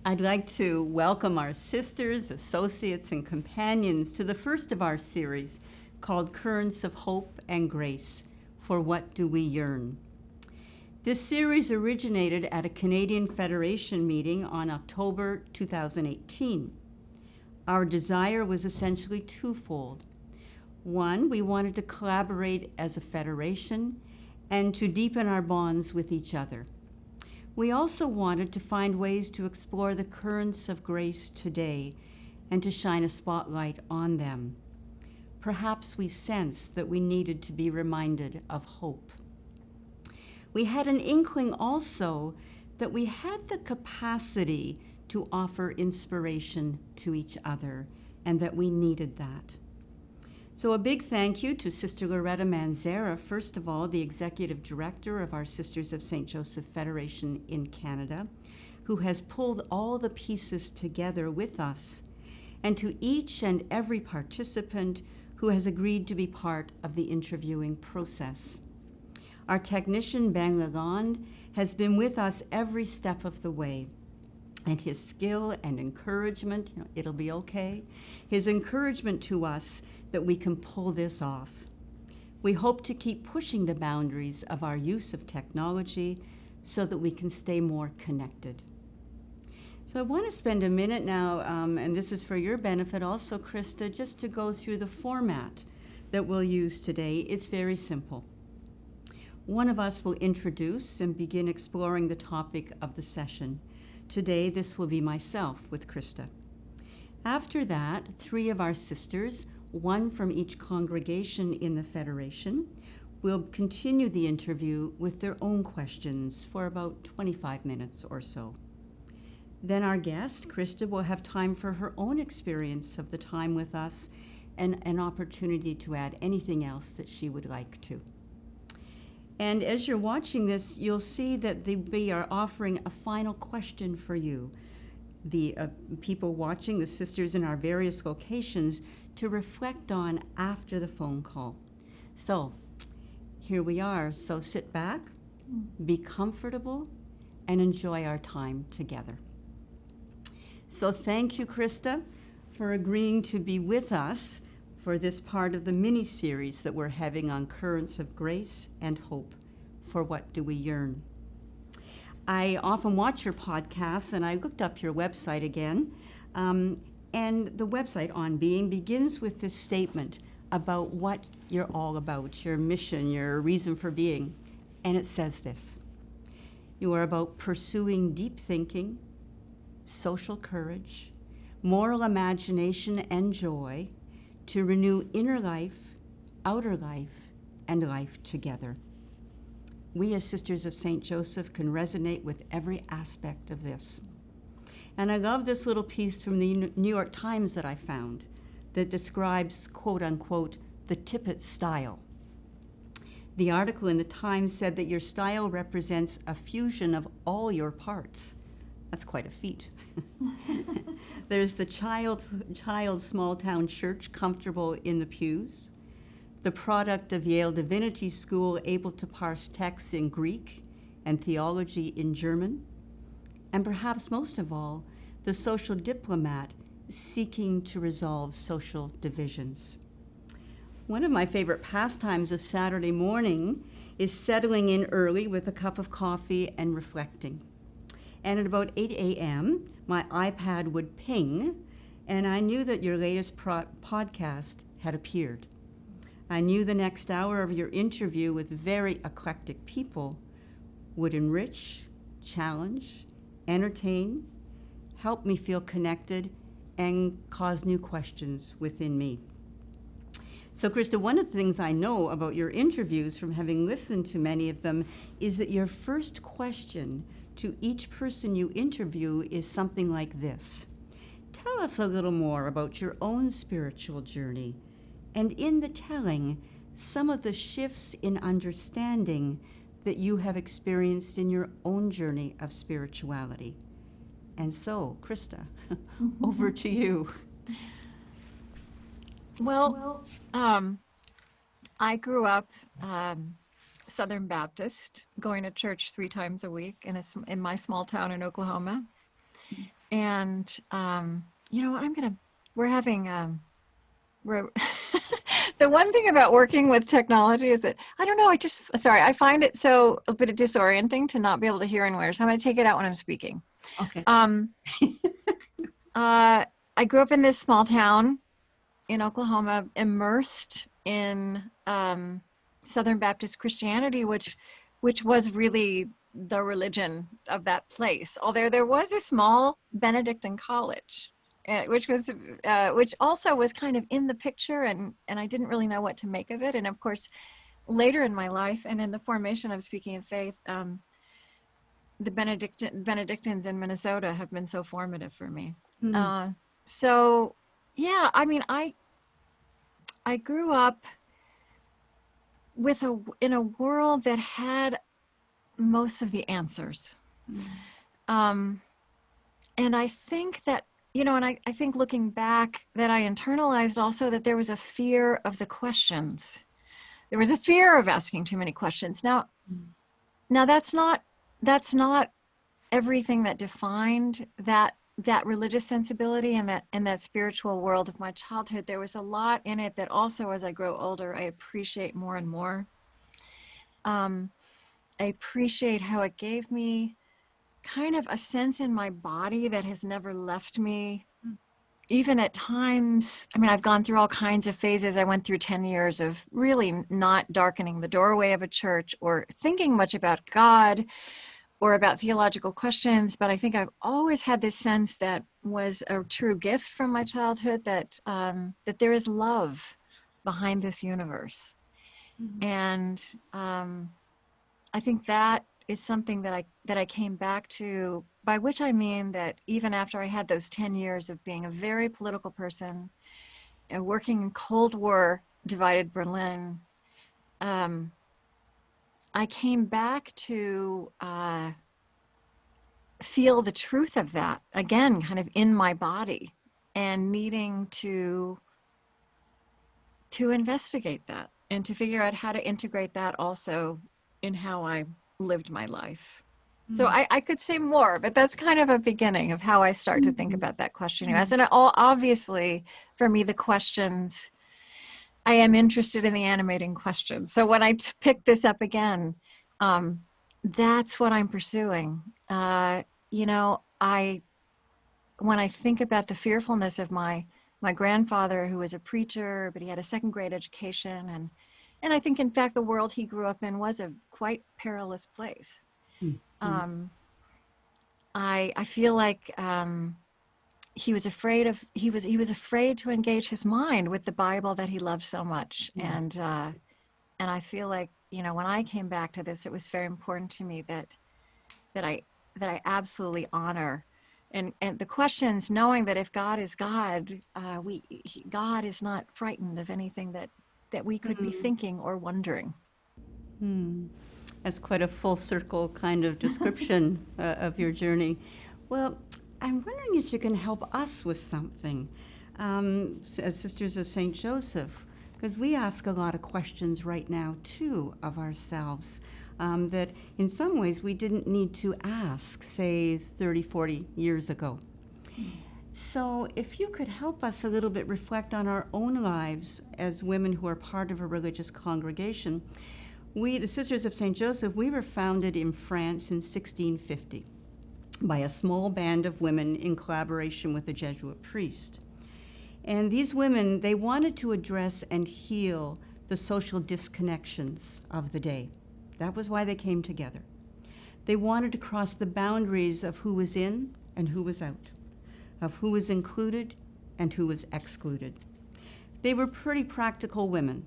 I'd like to welcome our sisters, associates, and companions to the first of our series called Currents of Hope and Grace, For What Do We Yearn? This series originated at a Canadian Federation meeting on October 2018. Our desire was essentially twofold. One, we wanted to collaborate as a federation and to deepen our bonds with each other. We also wanted to find ways to explore the currents of grace today and to shine a spotlight on them. Perhaps we sensed that we needed to be reminded of hope. We had an inkling also that we had the capacity to offer inspiration to each other and that we needed that. So a big thank you to Sister Loretta Manzera, first of all, the Executive Director of our Sisters of St. Joseph Federation in Canada, who has pulled all the pieces together with us, and to each and every participant who has agreed to be part of the interviewing process. Our technician, Bang Lalonde, has been with us every step of the way. And his skill and encouragement, it'll be okay, his encouragement to us that we can pull this off. We hope to keep pushing the boundaries of our use of technology so that we can stay more connected. So I want to spend a minute now, and this is for your benefit also, Krista, just to go through the format that we'll use today. It's very simple. One of us will introduce and begin exploring the topic of the session. Today, this will be myself with Krista. After that, three of our sisters, one from each congregation in the Federation, will continue the interview with their own questions for about 25 minutes or so. Then our guest, Krista, will have time for her own experience of the time with us and an opportunity to add anything else that she would like to. And as you're watching this, you'll see that we are offering a final question for you, the people watching, the sisters in our various locations, to reflect on after the phone call. So here we are. So sit back, be comfortable, and enjoy our time together. So thank you, Krista, for agreeing to be with us for this part of the mini-series that we're having on Currents of Grace and Hope. For What Do We Yearn? I often watch your podcasts, and I looked up your website again, and the website On Being begins with this statement about what you're all about, your mission, your reason for being, and it says this: you are about pursuing deep thinking, social courage, moral imagination, and joy to renew inner life, outer life, and life together. We as Sisters of St. Joseph can resonate with every aspect of this. And I love this little piece from the New York Times that I found that describes, quote unquote, the Tippett style. The article in the Times said that your style represents a fusion of all your parts. That's quite a feat. There's the child small town church comfortable in the pews, the product of Yale Divinity School able to parse texts in Greek and theology in German, and perhaps most of all, the social diplomat seeking to resolve social divisions. One of my favorite pastimes of Saturday morning is settling in early with a cup of coffee and reflecting. And at about 8 a.m., my iPad would ping, and I knew that your latest podcast had appeared. I knew the next hour of your interview with very eclectic people would enrich, challenge, entertain, help me feel connected, and cause new questions within me. So, Krista, one of the things I know about your interviews from having listened to many of them is that your first question to each person you interview is something like this: tell us a little more about your own spiritual journey, and in the telling, some of the shifts in understanding that you have experienced in your own journey of spirituality. And so, Krista, over to you. Well, I grew up Southern Baptist, going to church 3 times a week in my small town in Oklahoma. And you know, we're the one thing about working with technology is that I don't know. I find it so a bit disorienting to not be able to hear anywhere. So I'm going to take it out when I'm speaking. Okay. I grew up in this small town in Oklahoma, immersed in Southern Baptist Christianity, which was really the religion of that place. Although there was a small Benedictine college, which also was kind of in the picture, and I didn't really know what to make of it. And of course, later in my life and in the formation of Speaking of Faith, the Benedictines in Minnesota have been so formative for me. So yeah, I mean, I grew up in a world that had most of the answers. And I think that, you know, and I think looking back that I internalized also that there was a fear of the questions. There was a fear of asking too many questions. Now that's not everything that defined that religious sensibility and that spiritual world of my childhood. There was a lot in it that also, as I grow older, I appreciate more and more. I appreciate how it gave me kind of a sense in my body that has never left me. Even at times, I mean, I've gone through all kinds of phases. I went through 10 years of really not darkening the doorway of a church or thinking much about God or about theological questions, but I think I've always had this sense that was a true gift from my childhood, that there is love behind this universe. And I think that is something that I came back to, by which I mean that even after I had those 10 years of being a very political person and working in Cold War divided Berlin, I came back to feel the truth of that again, kind of in my body, and needing to investigate that and to figure out how to integrate that also in how I lived my life. So I could say more, but that's kind of a beginning of how I start to think about that question you asked. And obviously, for me, the questions, I am interested in the animating questions. So when I pick this up again, that's what I'm pursuing. You know, when I think about the fearfulness of my grandfather, who was a preacher, but he had a second grade education, and I think, in fact, the world he grew up in was a quite perilous place. I feel like he was afraid to engage his mind with the Bible that he loved so much, and I feel like, you know, when I came back to this, it was very important to me that I absolutely honor and the questions, knowing that if God is God, God is not frightened of anything that we could be thinking or wondering. That's quite a full circle kind of description of your journey. Well, I'm wondering if you can help us with something as Sisters of St. Joseph, because we ask a lot of questions right now, too, of ourselves that in some ways we didn't need to ask, say, 30, 40 years ago. So if you could help us a little bit reflect on our own lives as women who are part of a religious congregation. We, the Sisters of St. Joseph, we were founded in France in 1650 by a small band of women in collaboration with a Jesuit priest. And these women, they wanted to address and heal the social disconnections of the day. That was why they came together. They wanted to cross the boundaries of who was in and who was out, of who was included and who was excluded. They were pretty practical women.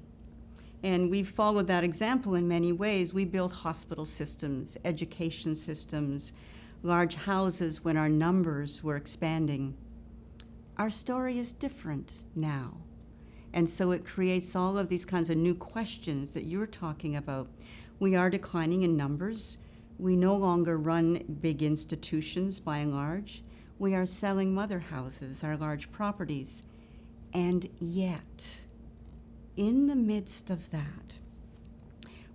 And we followed that example in many ways. We built hospital systems, education systems, large houses when our numbers were expanding. Our story is different now. And so it creates all of these kinds of new questions that you're talking about. We are declining in numbers. We no longer run big institutions by and large. We are selling mother houses, our large properties. And yet, in the midst of that,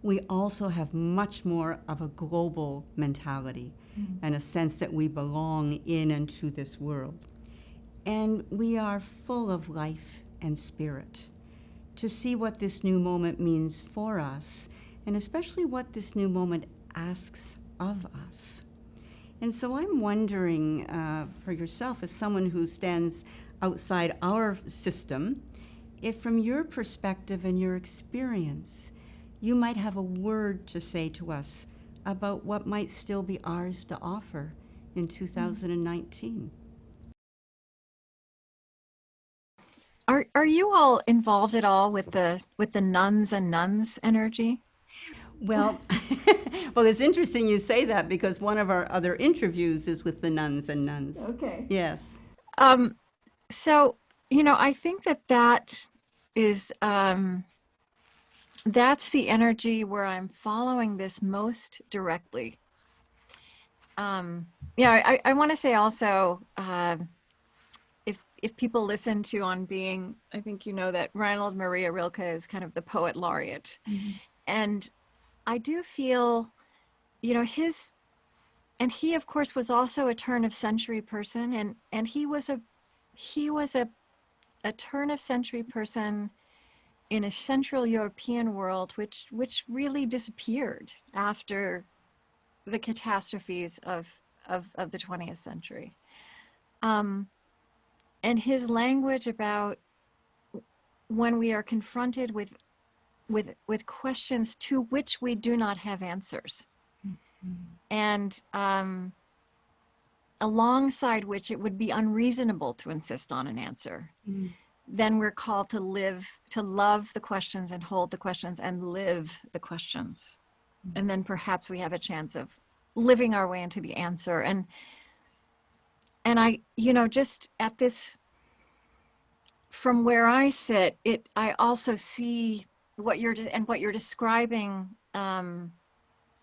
we also have much more of a global mentality and a sense that we belong in and to this world. And we are full of life and spirit. To see what this new moment means for us, and especially what this new moment asks of us. And so I'm wondering, for yourself, as someone who stands outside our system, if from your perspective and your experience, you might have a word to say to us about what might still be ours to offer in 2019. Are you all involved at all with the nuns and nuns energy? Well, well, it's interesting you say that because one of our other interviews is with the nuns and nuns. Okay. Yes. So, I think that is, that's the energy where I'm following this most directly. I want to say also, if people listen to On Being, I think you know that Reinhold Maria Rilke is kind of the poet laureate. And I do feel, and he of course was also a turn of century person, and he was a turn of century person in a Central European world which really disappeared after the catastrophes of the 20th century. And his language about when we are confronted with questions to which we do not have answers, and alongside which it would be unreasonable to insist on an answer, then we're called to love the questions and hold the questions and live the questions. And then perhaps we have a chance of living our way into the answer. And I, just at this, from where I sit, I also see what you're describing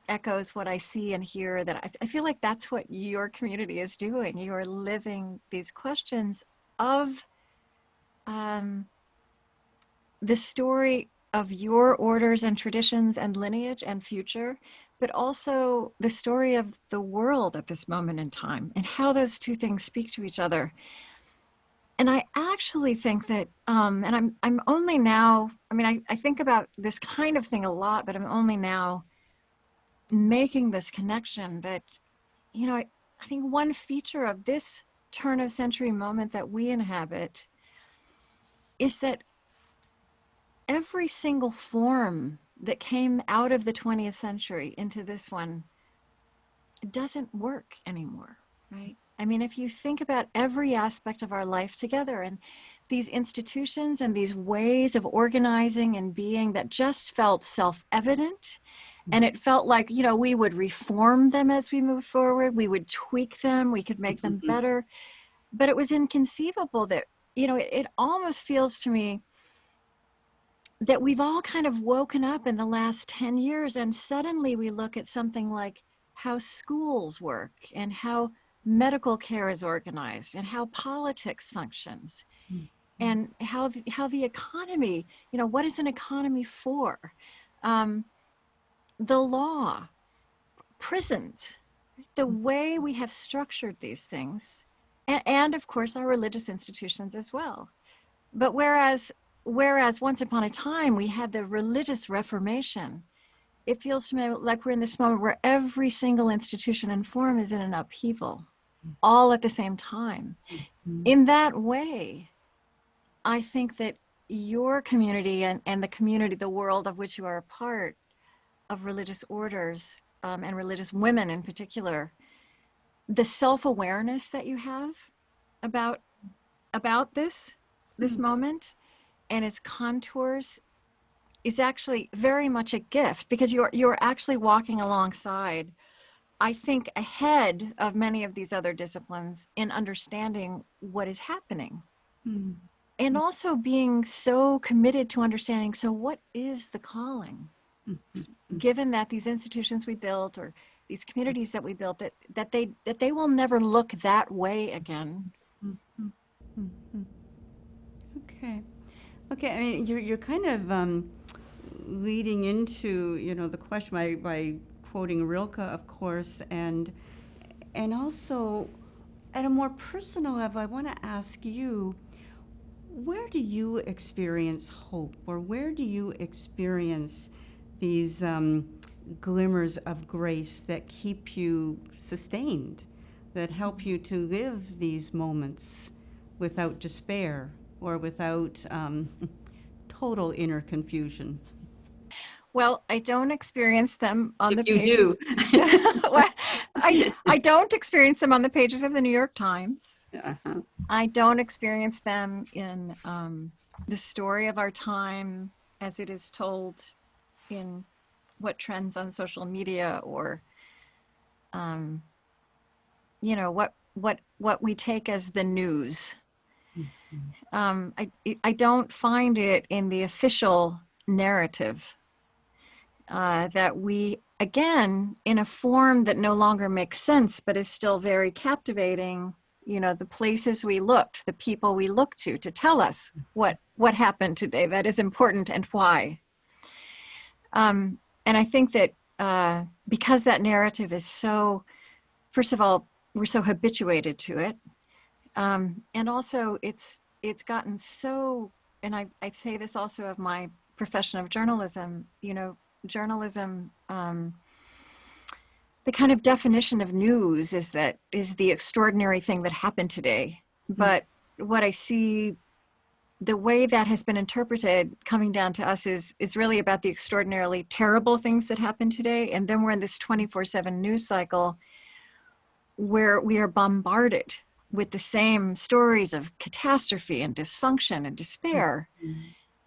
echoes what I see and hear, that I feel like that's what your community is doing. You are living these questions of the story of your orders and traditions and lineage and future, but also the story of the world at this moment in time and how those two things speak to each other. And I actually think that, and I'm only now, I think about this kind of thing a lot, but I'm only now making this connection that, I think one feature of this turn of century moment that we inhabit is that every single form that came out of the 20th century into this one doesn't work anymore, right? If you think about every aspect of our life together and these institutions and these ways of organizing and being that just felt self-evident, and it felt like, we would reform them as we move forward, we would tweak them, we could make them better, but it was inconceivable that, it almost feels to me that we've all kind of woken up in the last 10 years and suddenly we look at something like how schools work and how medical care is organized and how politics functions and how the economy, what is an economy for? The law, prisons, the way we have structured these things, and of course our religious institutions as well. But whereas once upon a time we had the religious reformation, it feels to me like we're in this moment where every single institution and form is in an upheaval, all at the same time. In that way, I think that your community and the community, the world of which you are a part, of religious orders and religious women in particular, the self-awareness that you have about this moment and its contours is actually very much a gift, because you're actually walking alongside, I think, ahead of many of these other disciplines in understanding what is happening. And also being so committed to understanding, so what is the calling? Given that these institutions we built or these communities that we built, that they will never look that way again. Okay. You're kind of leading into, the question by quoting Rilke, of course, and also at a more personal level, I want to ask you, where do you experience hope, or where do you experience these glimmers of grace that keep you sustained, that help you to live these moments without despair or without total inner confusion? Well, I don't experience them on the If you pages. do. Well, I don't experience them on the pages of the New York Times. Uh-huh. I don't experience them in the story of our time as it is told in what trends on social media, or what we take as the news. I don't find it in the official narrative. That we, again, in a form that no longer makes sense, but is still very captivating, the places we looked, the people we look to tell us what happened today that is important and why. And I think that because that narrative is so, first of all, we're so habituated to it. And also it's gotten so, and I say this also of my profession of journalism, journalism, the kind of definition of news is the extraordinary thing that happened today. But what I see, the way that has been interpreted coming down to us is really about the extraordinarily terrible things that happened today. And then we're in this 24/7 news cycle where we are bombarded with the same stories of catastrophe and dysfunction and despair.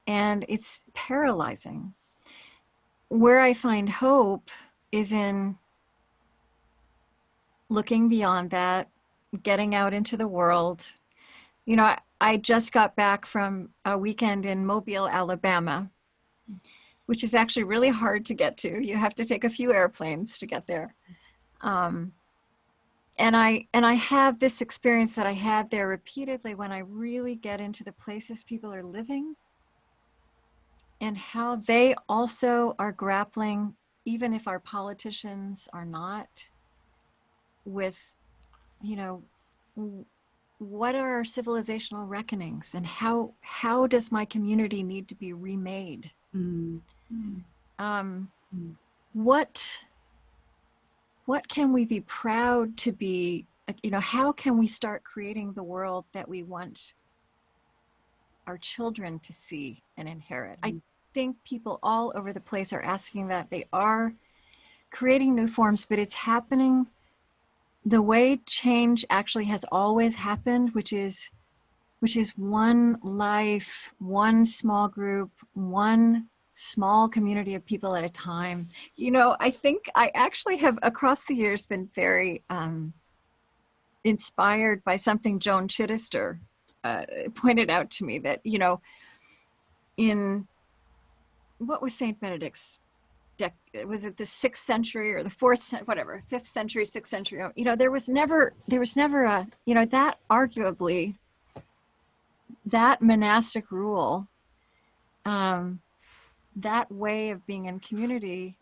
And it's paralyzing. Where I find hope is in looking beyond that, getting out into the world. I just got back from a weekend in Mobile, Alabama, which is actually really hard to get to. You have to take a few airplanes to get there. And I have this experience that I had there repeatedly when I really get into the places people are living and how they also are grappling, even if our politicians are not, with, what are our civilizational reckonings, and how does my community need to be remade? What can we be proud to be? How can we start creating the world that we want our children to see and inherit? I think people all over the place are asking that. They are creating new forms, but it's happening the way change actually has always happened, which is one life, one small group, one small community of people at a time. I think I actually have across the years been very inspired by something Joan Chittister pointed out to me, that, in what was Saint Benedict's was it the 6th century or the 4th, whatever, 5th century, 6th century, there was never a, that arguably, that monastic rule, that way of being in community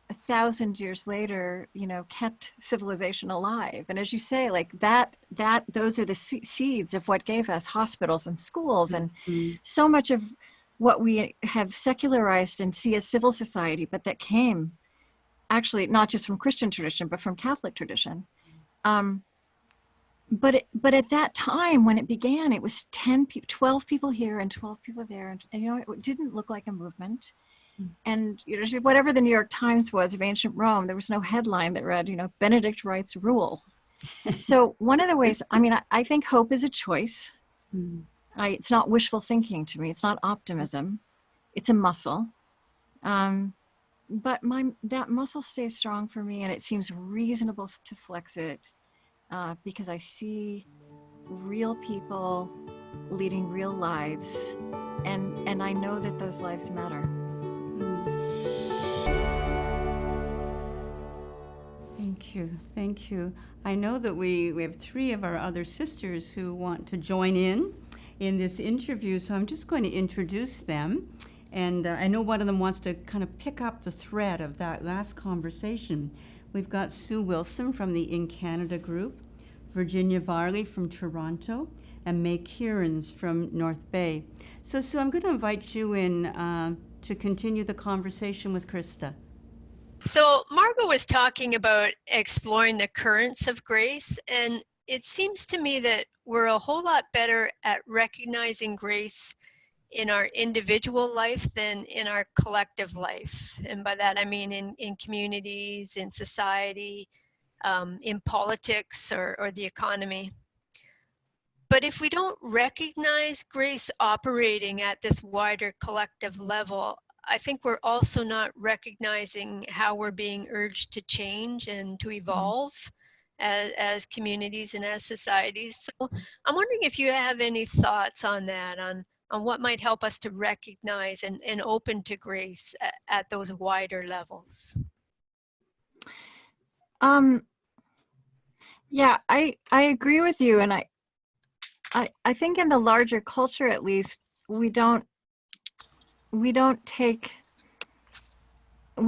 1,000 years later, kept civilization alive. And as you say, like that those are the seeds of what gave us hospitals and schools and so much of what we have secularized and see as civil society, but that came actually not just from Christian tradition, but from Catholic tradition. But at that time when it began, it was 12 people here and 12 people there. And it didn't look like a movement. And whatever the New York Times was of ancient Rome, there was no headline that read, Benedict writes rule. So one of the ways, I think hope is a choice. It's not wishful thinking to me. It's not optimism. It's a muscle. But that muscle stays strong for me, and it seems reasonable to flex it because I see real people leading real lives, and I know that those lives matter. Thank you. I know that we have 3 of our other sisters who want to join in this interview, so I'm just going to introduce them. And I know one of them wants to kind of pick up the thread of that last conversation. We've got Sue Wilson from the In Canada group, Virginia Varley from Toronto, and May Kierans from North Bay. So Sue, I'm going to invite you in to continue the conversation with Krista. So Margot was talking about exploring the currents of grace, and it seems to me that we're a whole lot better at recognizing grace in our individual life than in our collective life. And by that I mean in communities, in society, in politics, or the economy. But if we don't recognize grace operating at this wider collective level, I think we're also not recognizing how we're being urged to change and to evolve as communities and as societies. So I'm wondering if you have any thoughts on that, on what might help us to recognize and open to grace at those wider levels. Yeah, I agree with you. And I think in the larger culture, at least, we're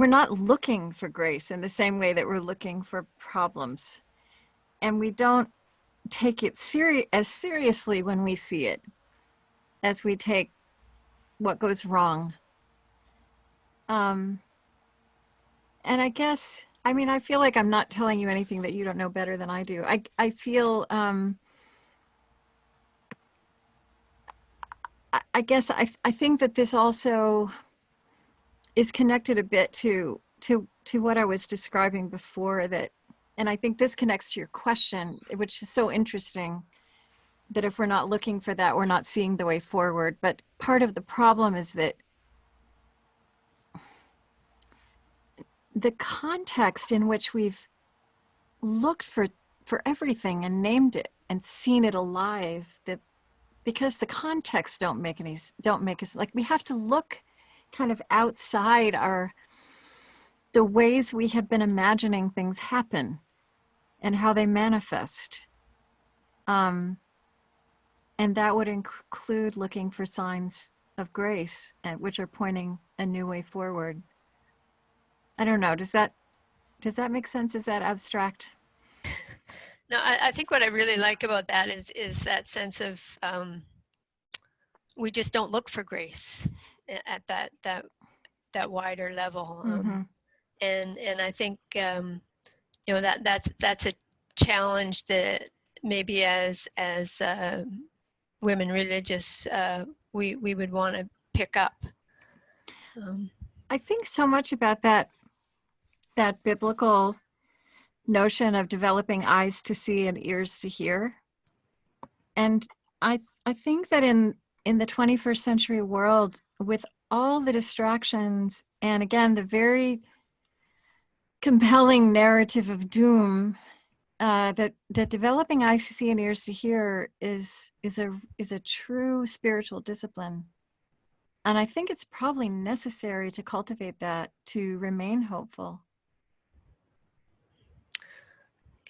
not looking for grace in the same way that we're looking for problems. And we don't take it as seriously when we see it as we take what goes wrong. And I guess, I mean, I feel like I'm not telling you anything that you don't know better than I do. I feel, I guess I think that this also is connected a bit to what I was describing before, that, and I think this connects to your question, which is so interesting, that if we're not looking for that, we're not seeing the way forward. But part of the problem is that the context in which we've looked for everything and named it and seen it alive, that because the context don't make us, like, we have to look kind of outside the ways we have been imagining things happen and how they manifest. And that would include looking for signs of grace, which are pointing a new way forward. I don't know. Does that make sense? Is that abstract? No, I think what I really like about that is that sense of we just don't look for grace at that wider level. And I think that's a challenge that maybe as women religious we would want to pick up. I think so much about that biblical notion of developing eyes to see and ears to hear. And I think that in the 21st century world, with all the distractions, and again, the very compelling narrative of doom, that developing eyes to see and ears to hear is a true spiritual discipline. And I think it's probably necessary to cultivate that to remain hopeful.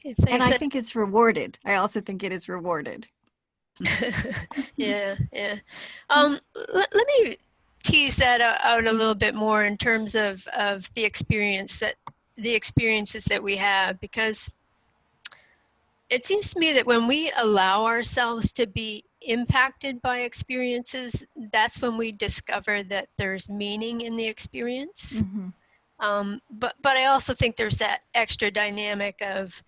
Okay, and I think it's rewarded. I also think it is rewarded. Yeah. Let me tease that out a little bit more in terms of the experiences that we have, because it seems to me that when we allow ourselves to be impacted by experiences, that's when we discover that there's meaning in the experience. But I also think there's that extra dynamic of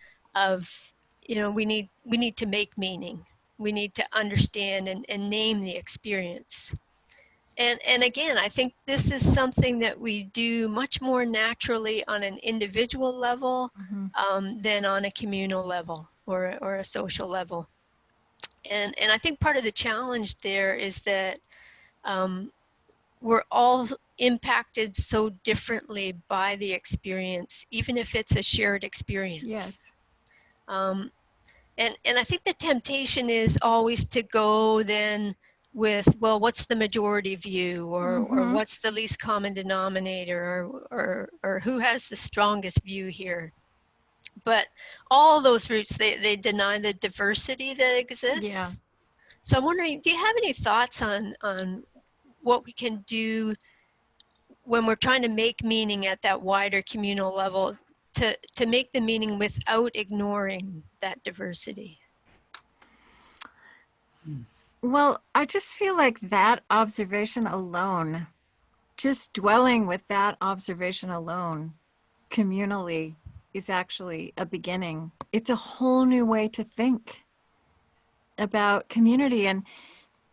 we need to make meaning. We need to understand and name the experience. And again, I think this is something that we do much more naturally on an individual level than on a communal level or a social level. And I think part of the challenge there is that we're all impacted so differently by the experience, even if it's a shared experience. Yes. And I think the temptation is always to go then with, well, what's the majority view, or what's the least common denominator, or who has the strongest view here. But all those routes, they deny the diversity that exists. Yeah. So I'm wondering, do you have any thoughts on what we can do when we're trying to make meaning at that wider communal level, to make the meaning without ignoring that diversity? Well, I just feel like that observation alone, just dwelling with that observation alone communally, is actually a beginning. It's a whole new way to think about community. And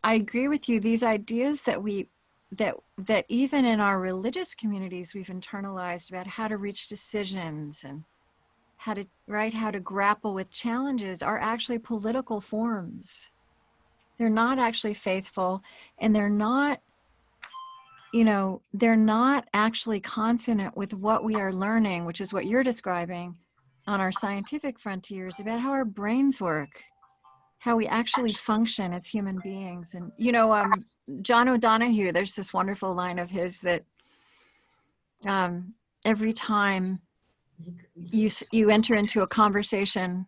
I agree with you, these ideas that that even in our religious communities we've internalized about how to reach decisions and how to grapple with challenges are actually political forms. They're not actually faithful, and they're not actually consonant with what we are learning, which is what you're describing on our scientific frontiers about how our brains work, how we actually function as human beings. And John O'Donohue, there's this wonderful line of his that every time you enter into a conversation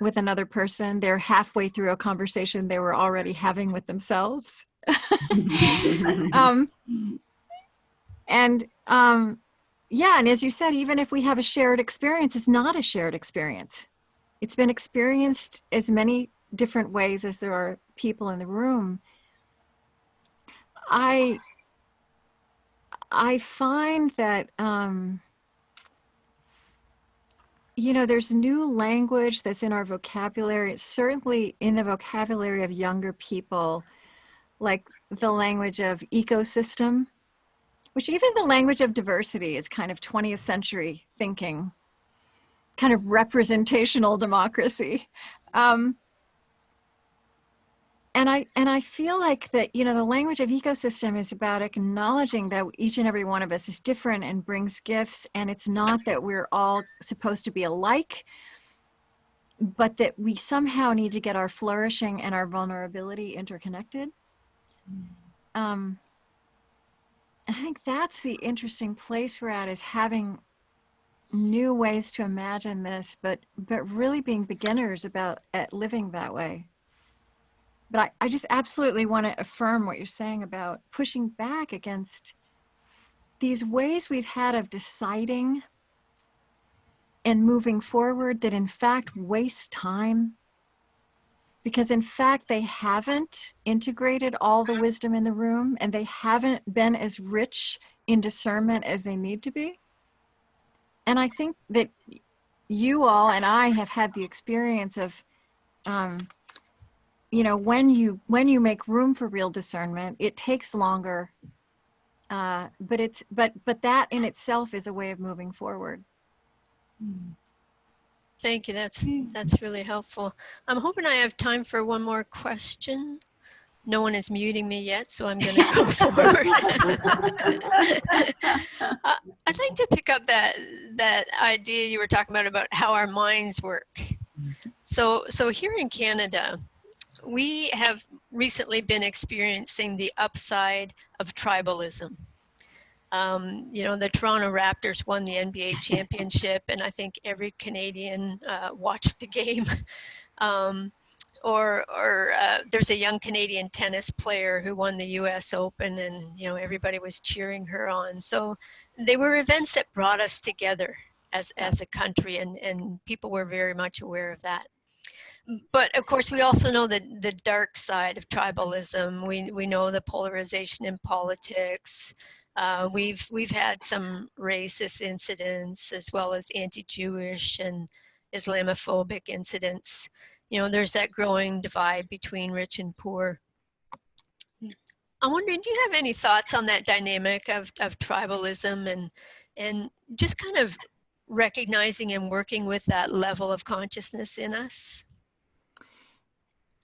with another person, they're halfway through a conversation they were already having with themselves. And as you said, even if we have a shared experience, it's not a shared experience. It's been experienced as many different ways as there are people in the room. I find that there's new language that's in our vocabulary. It's certainly in the vocabulary of younger people, like the language of ecosystem, which even the language of diversity is kind of 20th century thinking, kind of representational democracy. And I feel like that, the language of ecosystem is about acknowledging that each and every one of us is different and brings gifts. And it's not that we're all supposed to be alike, but that we somehow need to get our flourishing and our vulnerability interconnected. I think that's the interesting place we're at, is having new ways to imagine this, but really being beginners at living that way. But I just absolutely want to affirm what you're saying about pushing back against these ways we've had of deciding and moving forward that in fact waste time, because in fact they haven't integrated all the wisdom in the room, and they haven't been as rich in discernment as they need to be. And I think that you all and I have had the experience of when you make room for real discernment, it takes longer, but that in itself is a way of moving forward. Thank you. That's really helpful. I'm hoping I have time for one more question. No one is muting me yet, so I'm going to go forward. I'd like to pick up that idea you were talking about how our minds work. So here in Canada, we have recently been experiencing the upside of tribalism. The Toronto Raptors won the NBA championship, and I think every Canadian watched the game. Or there's a young Canadian tennis player who won the US Open, and everybody was cheering her on. So they were events that brought us together as a country, and people were very much aware of that. But of course, we also know the dark side of tribalism. We know the polarization in politics. We've had some racist incidents, as well as anti-Jewish and Islamophobic incidents. There's that growing divide between rich and poor. I'm wondering, do you have any thoughts on that dynamic of tribalism and just kind of recognizing and working with that level of consciousness in us?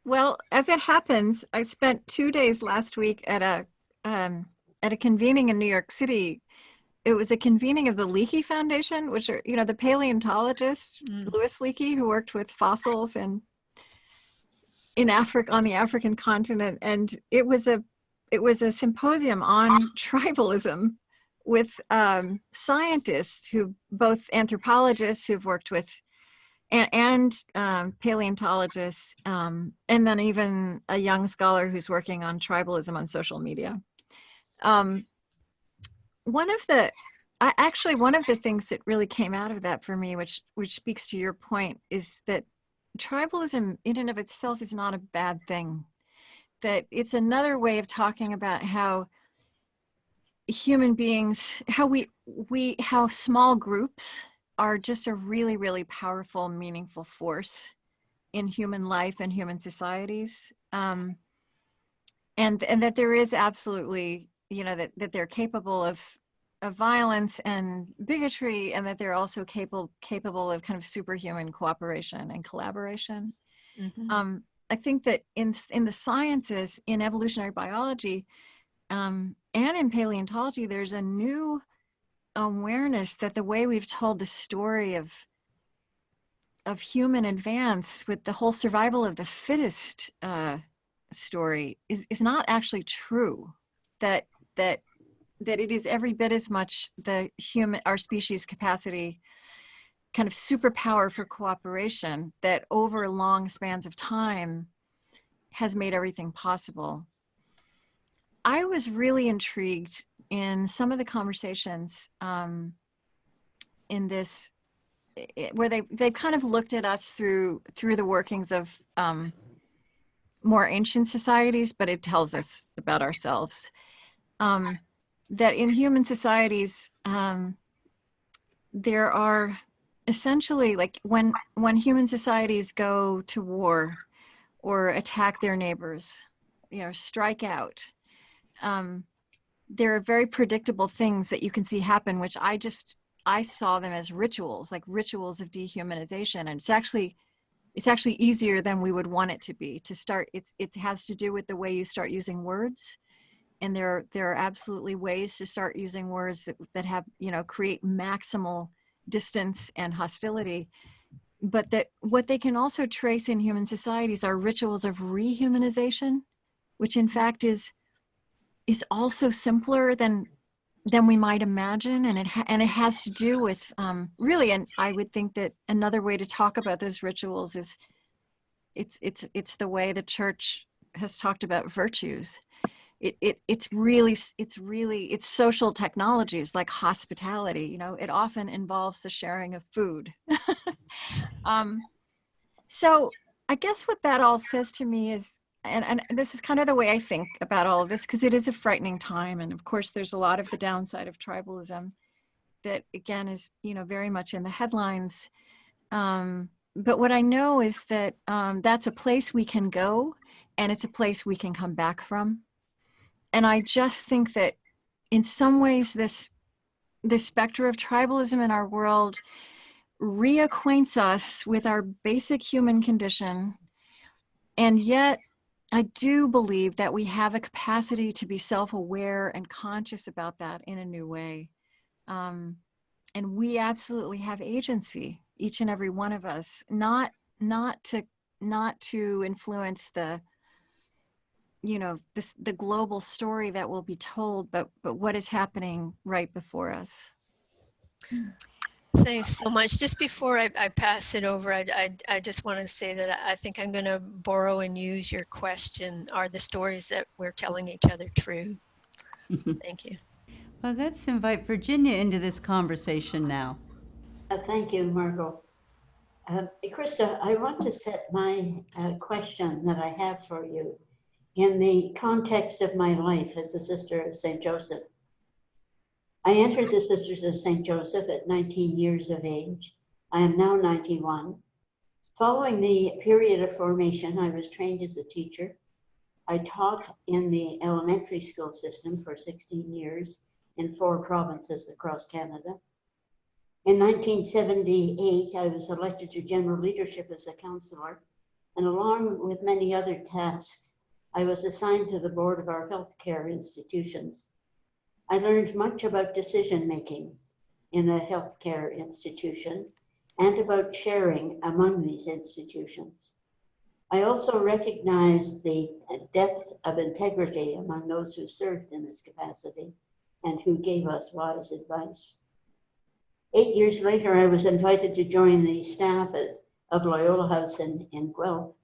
Well, as it happens, I spent 2 days last week at a convening in New York City. It was a convening of the Leakey Foundation, which are, the paleontologist, Louis Leakey, who worked with fossils in Africa, on the African continent. And it was a symposium on tribalism with scientists, both anthropologists who've worked with and paleontologists, and then even a young scholar who's working on tribalism on social media. one of the one of the things that really came out of that for me, which speaks to your point, is that tribalism in and of itself is not a bad thing. That it's another way of talking about how human beings, how small groups are just a really, really powerful, meaningful force in human life and human societies. And that there is absolutely, that they're capable of violence and bigotry, and that they're also capable of kind of superhuman cooperation and collaboration. Mm-hmm. I think that in the sciences, in evolutionary biology, and in paleontology, there's a new awareness that the way we've told the story of human advance with the whole survival of the fittest story is not actually true. That it is every bit as much our species' capacity, kind of superpower for cooperation, that over long spans of time has made everything possible. I was really intrigued in some of the conversations in this, where they kind of looked at us through the workings of more ancient societies, but it tells us about ourselves. That in human societies, there are essentially, like, when human societies go to war or attack their neighbors, strike out, there are very predictable things that you can see happen, which I saw them as rituals, like rituals of dehumanization. And it's actually easier than we would want it to be to start. It has to do with the way you start using words. And there are absolutely ways to start using words that have, create maximal distance and hostility. But that what they can also trace in human societies are rituals of rehumanization, which in fact is also simpler than we might imagine. And it has to do with really, and I would think that another way to talk about those rituals is it's the way the church has talked about virtues. It's social technologies like hospitality. It often involves the sharing of food. So I guess what that all says to me is, and this is kind of the way I think about all of this, because it is a frightening time. And of course, there's a lot of the downside of tribalism that, again, is, very much in the headlines. But what I know is that that's a place we can go, and it's a place we can come back from. And I just think that in some ways, this specter of tribalism in our world reacquaints us with our basic human condition. And yet, I do believe that we have a capacity to be self-aware and conscious about that in a new way. And we absolutely have agency, each and every one of us, not to influence the global story that will be told, but what is happening right before us. Thanks so much. Just before I pass it over, I just want to say that I think I'm going to borrow and use your question. Are the stories that we're telling each other true? Thank you. Well, let's invite Virginia into this conversation now. Thank you, Margot. Krista, I want to set my question that I have for you in the context of my life as a sister of St. Joseph. I entered the Sisters of St. Joseph at 19 years of age. I am now 91. Following the period of formation, I was trained as a teacher. I taught in the elementary school system for 16 years in 4 provinces across Canada. In 1978, I was elected to general leadership as a counselor, and along with many other tasks, I was assigned to the board of our healthcare institutions. I learned much about decision-making in a healthcare institution and about sharing among these institutions. I also recognized the depth of integrity among those who served in this capacity and who gave us wise advice. 8 years later, I was invited to join the staff of Loyola House in Guelph.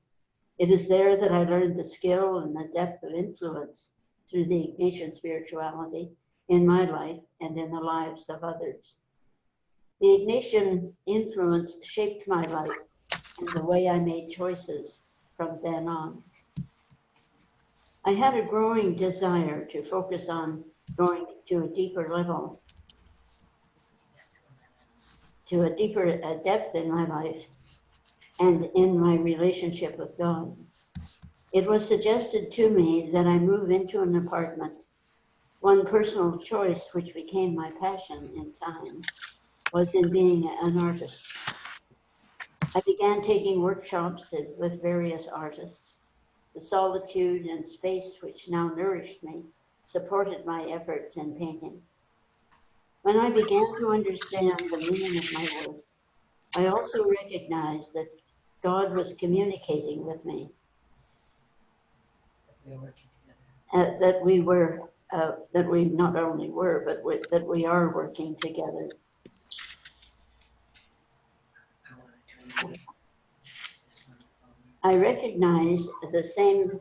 It is there that I learned the skill and the depth of influence through the Ignatian spirituality in my life and in the lives of others. The Ignatian influence shaped my life and the way I made choices from then on. I had a growing desire to focus on going to a deeper level, to a deeper depth in my life and in my relationship with God. It was suggested to me that I move into an apartment. One personal choice, which became my passion in time, was in being an artist. I began taking workshops with various artists. The solitude and space which now nourished me supported my efforts in painting. When I began to understand the meaning of my work, I also recognized that God was communicating with me, that we not only were, but that we are working together. I recognize the same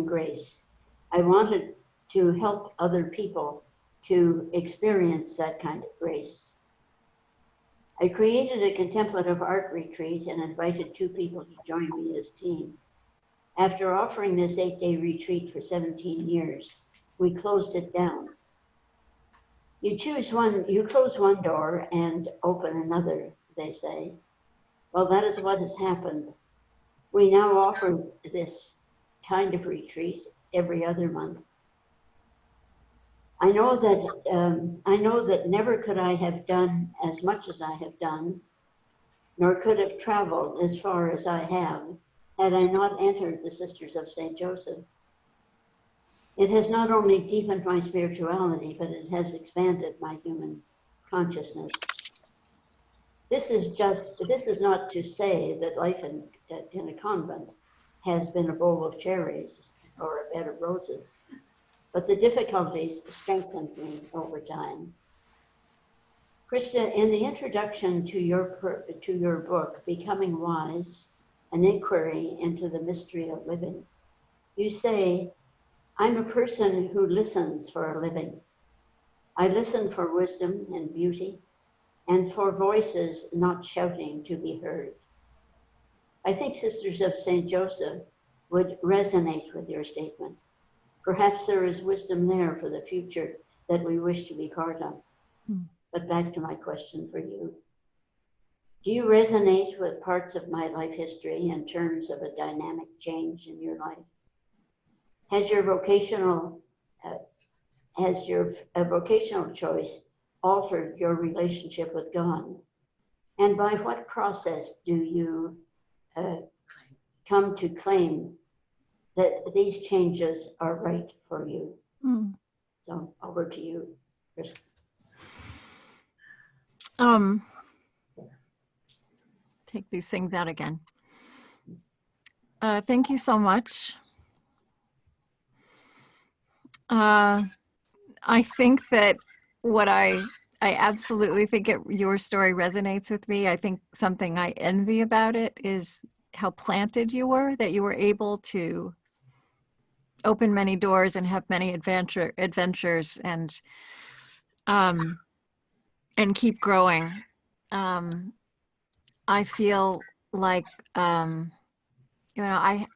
grace. I wanted to help other people to experience that kind of grace. I created a contemplative art retreat and invited 2 people to join me as team. After offering this 8-day retreat for 17 years, we closed it down. You close one door and open another, they say. Well, that is what has happened. We now offer this kind of retreat every other month. I know that never could I have done as much as I have done, nor could have traveled as far as I have, had I not entered the Sisters of St. Joseph. It has not only deepened my spirituality, but it has expanded my human consciousness. This is not to say that life in a convent has been a bowl of cherries or a bed of roses, but the difficulties strengthened me over time. Krista, in the introduction to your book, Becoming Wise, an inquiry into the mystery of living, you say, I'm a person who listens for a living. I listen for wisdom and beauty, and for voices not shouting to be heard. I think Sisters of St. Joseph would resonate with your statement. Perhaps there is wisdom there for the future that we wish to be part of. But back to my question for you. Do you resonate with parts of my life history in terms of a dynamic change in your life? Has your vocational choice altered your relationship with God? And by what process do you come to claim that these changes are right for you? So over to you, Krista. Take these things out again. Thank you so much. I think that what I absolutely think your story resonates with me. I think something I envy about it is how planted you were, that you were able to open many doors and have many adventures and keep growing. I feel like I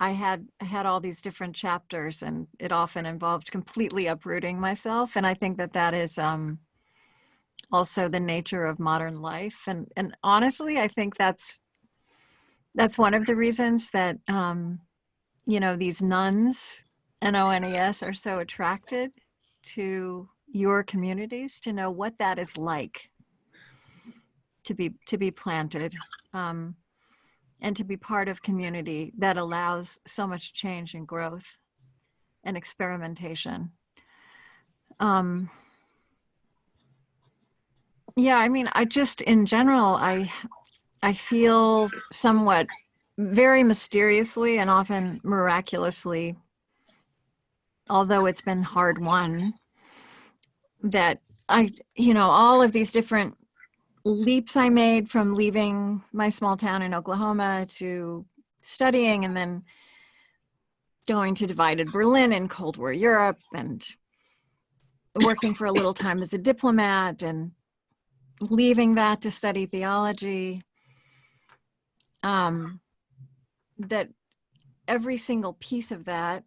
had all these different chapters, and it often involved completely uprooting myself, and I think that is also the nature of modern life, and honestly, I think that's one of the reasons that these nuns, NONES, are so attracted to your communities, to know what that is like to be planted, and to be part of community that allows so much change and growth and experimentation. Yeah, I mean, I just, in general, I feel somewhat very mysteriously and often miraculously, although it's been hard won, that all of these different leaps I made from leaving my small town in Oklahoma to studying and then going to divided Berlin and Cold War Europe and working for a little time as a diplomat and leaving that to study theology, that every single piece of that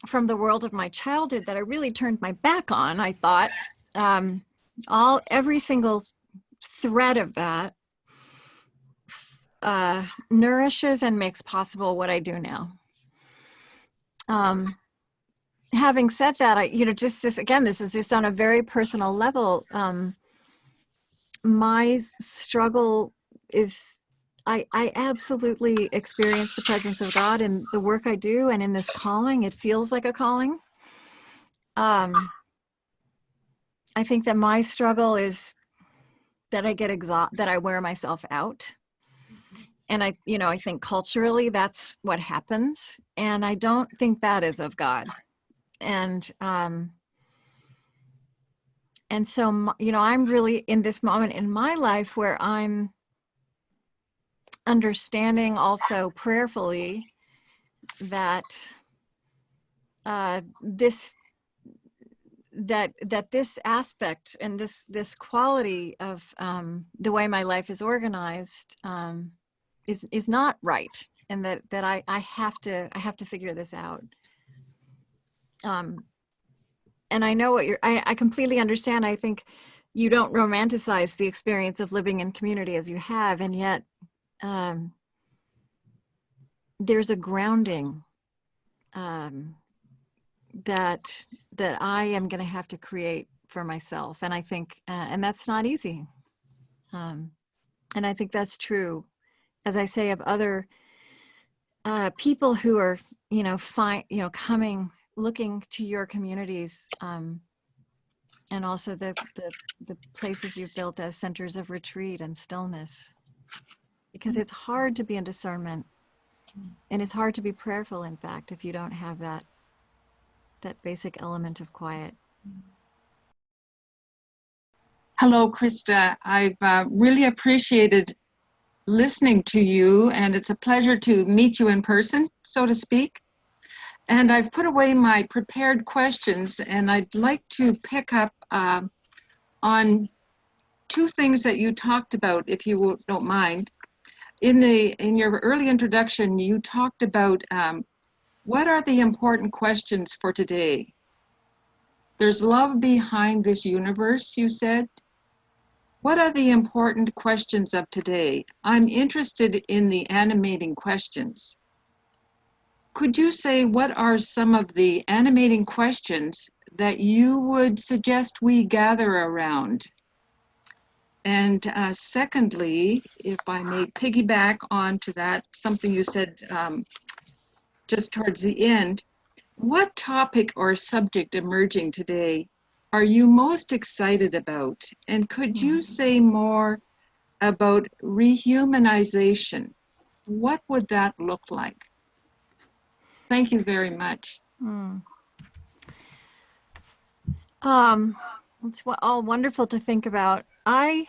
from the world of my childhood that I really turned my back on, I thought, every single thread of that nourishes and makes possible what I do now. Having said that, just this, again, this is just on a very personal level. My struggle is, I absolutely experience the presence of God in the work I do and in this calling. It feels like a calling. I think that my struggle is that I get that I wear myself out. And I think culturally that's what happens. And I don't think that is of God. And so, I'm really in this moment in my life where I'm understanding also prayerfully that this aspect and this quality of the way my life is organized is not right, and that I have to figure this out. And I know I completely understand. I think you don't romanticize the experience of living in community as you have, and yet there's a grounding that I am going to have to create for myself. And I think, and that's not easy. And I think that's true, as I say, of other people who are, coming, looking to your communities, and also the places you've built as centers of retreat and stillness, because it's hard to be in discernment, and it's hard to be prayerful, in fact, if you don't have that basic element of quiet. Hello, Krista. I've really appreciated listening to you, and it's a pleasure to meet you in person, so to speak. And I've put away my prepared questions, and I'd like to pick up on two things that you talked about, if you don't mind. In your early introduction, you talked about what are the important questions for today? There's love behind this universe, you said. What are the important questions of today? I'm interested in the animating questions. Could you say what are some of the animating questions that you would suggest we gather around? And secondly, if I may piggyback onto that, something you said just towards the end, what topic or subject emerging today are you most excited about? And could you say more about rehumanization? What would that look like? Thank you very much. It's all wonderful to think about. I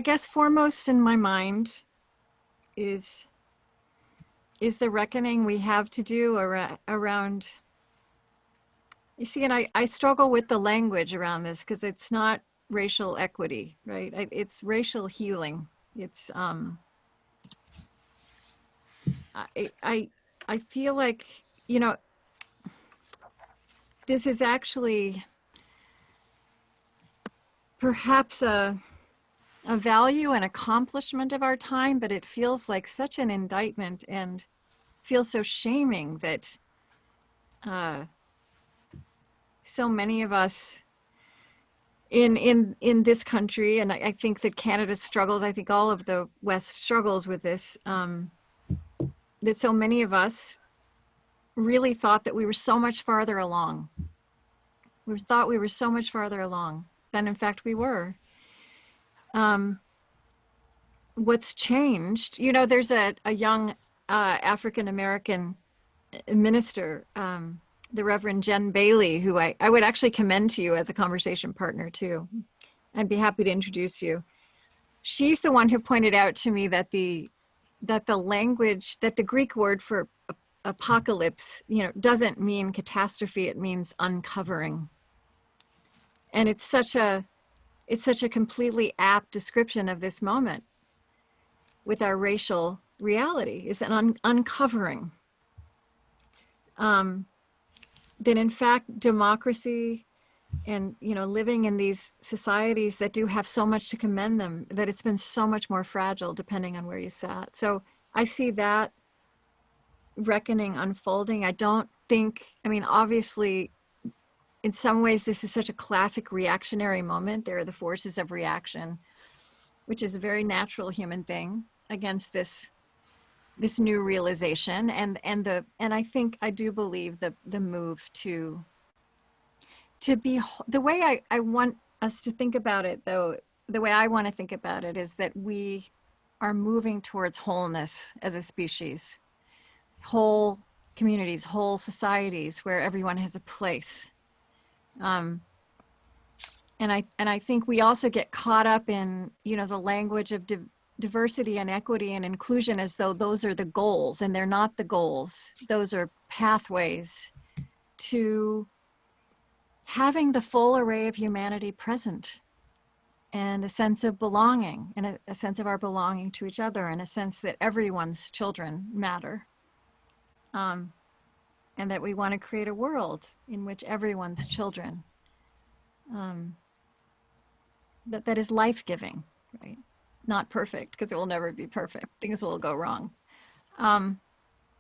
guess foremost in my mind is the reckoning we have to do around, you see, and I struggle with the language around this because it's not racial equity, right? It's racial healing. It's, I feel like, this is actually perhaps a value and accomplishment of our time, but it feels like such an indictment and feels so shaming that so many of us in this country, and I think that Canada struggles, I think all of the West struggles with this, that so many of us really thought that we were so much farther along. We thought we were so much farther along than in fact we were. What's changed, there's a young African-American minister, the Reverend Jen Bailey, who I would actually commend to you as a conversation partner too. I'd be happy to introduce you. She's the one who pointed out to me that the language, that the Greek word for apocalypse, doesn't mean catastrophe, it means uncovering. And it's such a completely apt description of this moment with our racial reality, is an uncovering. That in fact, democracy and, living in these societies that do have so much to commend them, that it's been so much more fragile depending on where you sat. So I see that reckoning unfolding. I don't think, obviously, in some ways, this is such a classic reactionary moment. There are the forces of reaction, which is a very natural human thing against this new realization. And I do believe the move to be, the way I want us to think about it, though, the way I want to think about it is that we are moving towards wholeness as a species, whole communities, whole societies where everyone has a place. And I think we also get caught up in, the language of diversity and equity and inclusion as though those are the goals, and they're not the goals. Those are pathways to having the full array of humanity present, and a sense of belonging, and a sense of our belonging to each other, and a sense that everyone's children matter. And that we want to create a world in which everyone's children, that is life-giving, right? Not perfect, because it will never be perfect. Things will go wrong.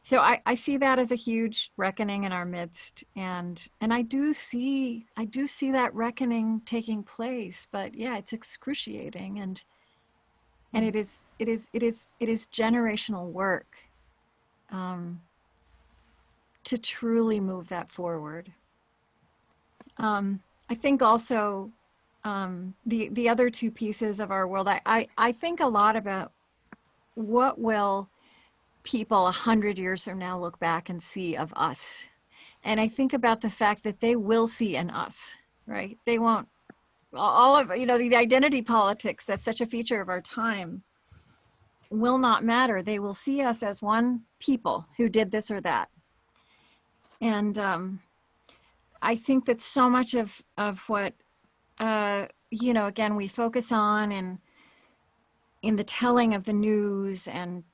So I see that as a huge reckoning in our midst, and I do see that reckoning taking place. But yeah, it's excruciating, and it is generational work to truly move that forward. I think also the other two pieces of our world, I think a lot about what will people 100 years from now look back and see of us. And I think about the fact that they will see in us, right? They won't, all of, the identity politics that's such a feature of our time will not matter. They will see us as one people who did this or that. And I think that so much of what, again, we focus on in the telling of the news and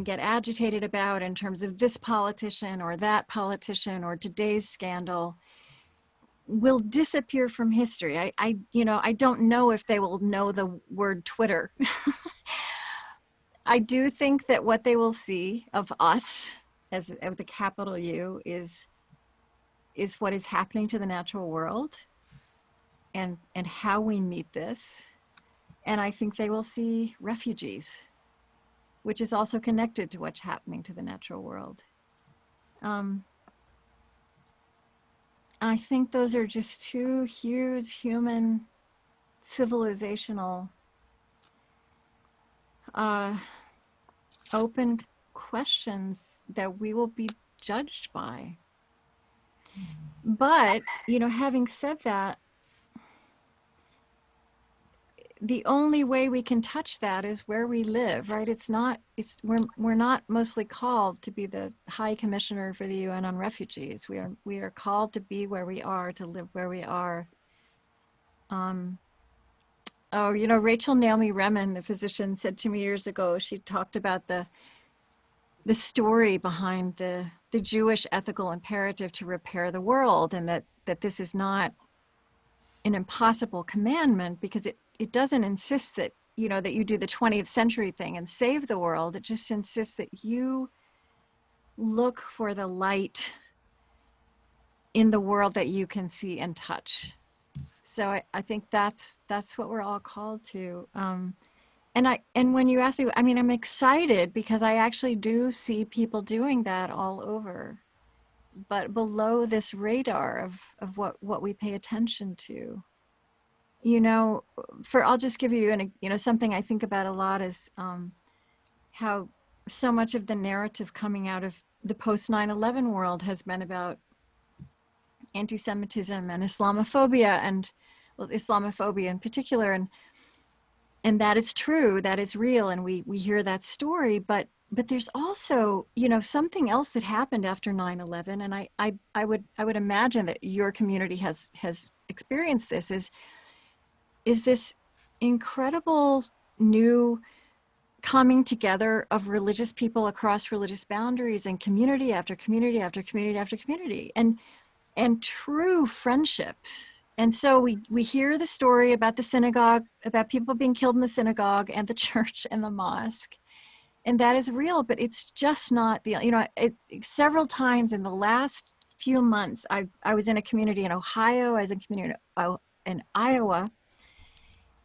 get agitated about in terms of this politician or that politician or today's scandal will disappear from history. I don't know if they will know the word Twitter. I do think that what they will see of us as of the capital U is what is happening to the natural world and how we meet this. And I think they will see refugees, which is also connected to what's happening to the natural world. I think those are just two huge human civilizational open questions that we will be judged by. But, having said that, the only way we can touch that is where we live, right? We're not mostly called to be the High Commissioner for the UN on Refugees. We are called to be where we are, to live where we are. Rachel Naomi Remen, the physician, said to me years ago, she talked about the story behind the Jewish ethical imperative to repair the world, and that this is not an impossible commandment, because it doesn't insist that that you do the 20th century thing and save the world. It just insists that you look for the light in the world that you can see and touch. So I think that's what we're all called to. And when you ask me, I'm excited because I actually do see people doing that all over, but below this radar of what we pay attention to. I'll just give you something I think about a lot is how so much of the narrative coming out of the post 9/11 world has been about anti-Semitism and Islamophobia, and Islamophobia in particular, and that is true, that is real, and we hear that story, but but there's also, something else that happened after 9/11, and I would imagine that your community has experienced this, is this incredible new coming together of religious people across religious boundaries, and community after community after community after community, and true friendships. And so we hear the story about the synagogue, about people being killed in the synagogue and the church and the mosque. And that is real, but it's just not several times in the last few months, I was in a community in Ohio, I was in a community in Iowa.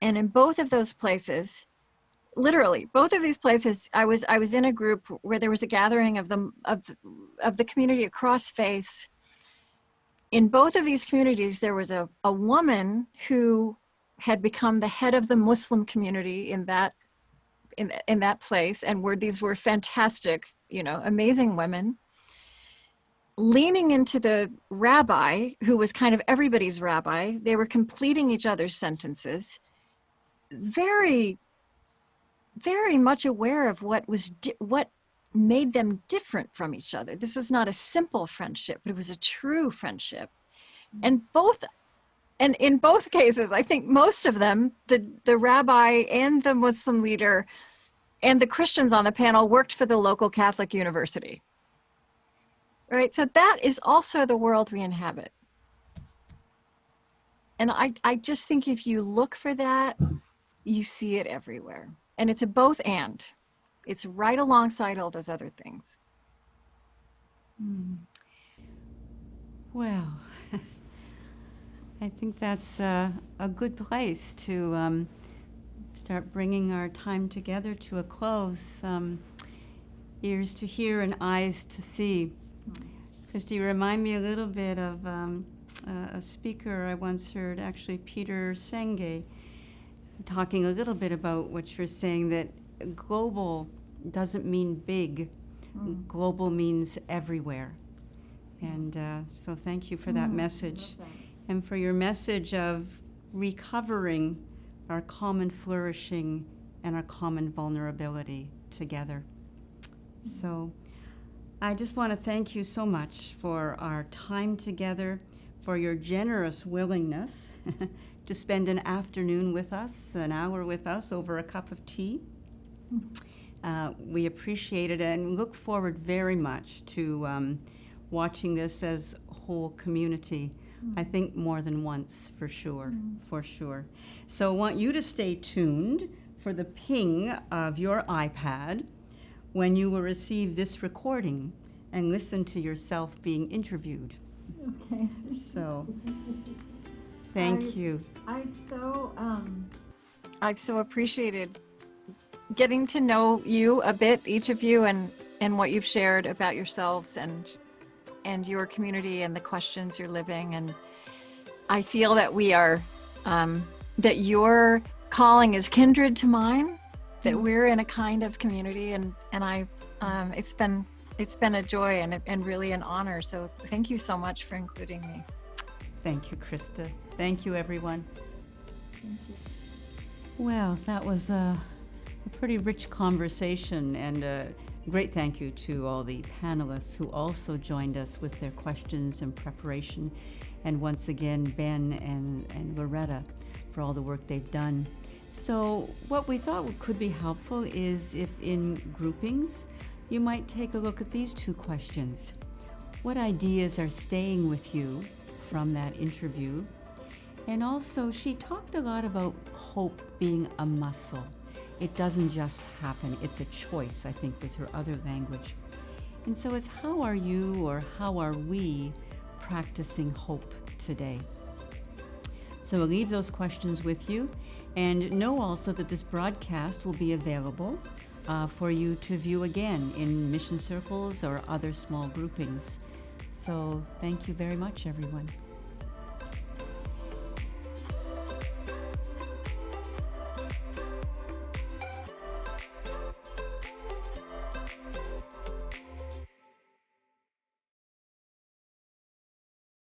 And in both of those places, literally both of these places, I was in a group where there was a gathering of the community across faiths. In both of these communities, there was a woman who had become the head of the Muslim community in that place, and these were fantastic, amazing women, leaning into the rabbi, who was kind of everybody's rabbi. They were completing each other's sentences, very, very much aware of what made them different from each other. This was not a simple friendship, but it was a true friendship. And in both cases, I think most of them, the rabbi and the Muslim leader and the Christians on the panel worked for the local Catholic university. Right? So that is also the world we inhabit. And I just think if you look for that, you see it everywhere. And it's a both and. It's right alongside all those other things. Well, I think that's a good place to start bringing our time together to a close. Ears to hear and eyes to see. Krista, you remind me a little bit of a speaker I once heard, actually Peter Senge, talking a little bit about what you're saying, that global doesn't mean big. Global means everywhere. And so thank you for that message. And for your message of recovering our common flourishing and our common vulnerability together. So I just want to thank you so much for our time together, for your generous willingness to spend an afternoon with us, an hour with us over a cup of tea. We appreciate it and look forward very much to watching this as a whole community. I think more than once, for sure, for sure. So I want you to stay tuned for the ping of your iPad when you will receive this recording and listen to yourself being interviewed. Okay. So, thank you. I've so appreciated getting to know you a bit, each of you, and what you've shared about yourselves and your community and the questions you're living. And I feel that we are, that your calling is kindred to mine, that we're in a kind of community, and it's been a joy and really an honor. So thank you so much for including me. Thank you, Krista. Thank you, everyone. Thank you. Well, that was a pretty rich conversation, and a great thank you to all the panelists who also joined us with their questions and preparation. And once again, Ben and Loretta for all the work they've done. So what we thought could be helpful is if in groupings, you might take a look at these two questions. What ideas are staying with you from that interview? And also, she talked a lot about hope being a muscle. It doesn't just happen, it's a choice, I think was her other language. And so it's how are you, or how are we practicing hope today? So we'll leave those questions with you, and know also that this broadcast will be available for you to view again in mission circles or other small groupings. So thank you very much, everyone.